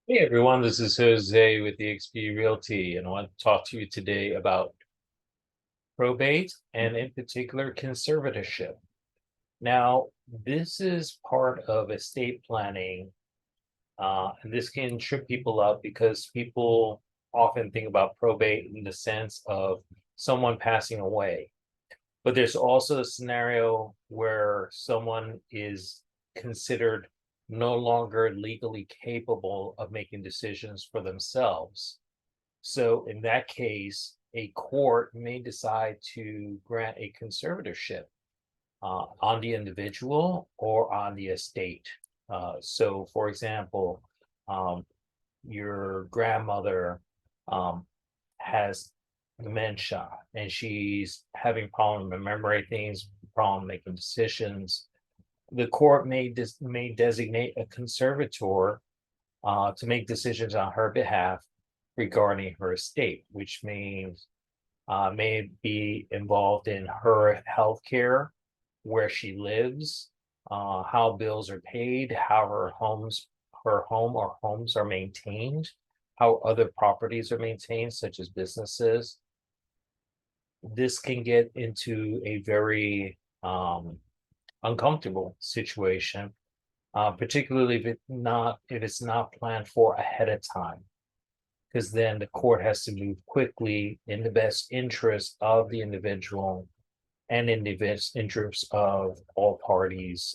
Hey everyone, this is Jose with eXp Realty, and I want to talk to you today about probate and, in particular, conservatorship. Now, this is part of estate planning, and this can trip people up because people often think about probate in the sense of someone passing away. But there's also a scenario where someone is considered no longer legally capable of making decisions for themselves. So in that case, a court may decide to grant a conservatorship on the individual or on the estate. So, for example, um, your grandmother um, has dementia and she's having problem remembering things, problem making decisions. The court may designate a conservator to make decisions on her behalf regarding her estate, which means may be involved in her health care, where she lives, how bills are paid, how her home or homes are maintained, how other properties are maintained, such as businesses. This can get into a very uncomfortable situation, particularly if it's not planned for ahead of time, because then the court has to move quickly in the best interest of the individual and in the best interest of all parties,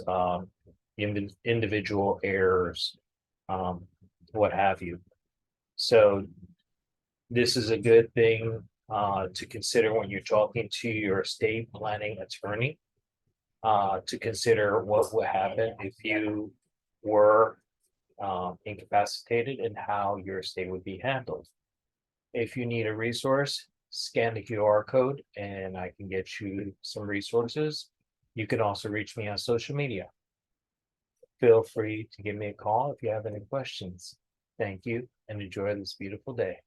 individual heirs, um, what have you. So this is a good thing to consider when you're talking to your estate planning attorney, to consider what would happen if you were incapacitated and how your estate would be handled. If you need a resource, scan the QR code and I can get you some resources. You can also reach me on social media. Feel free to give me a call if you have any questions. Thank you and enjoy this beautiful day.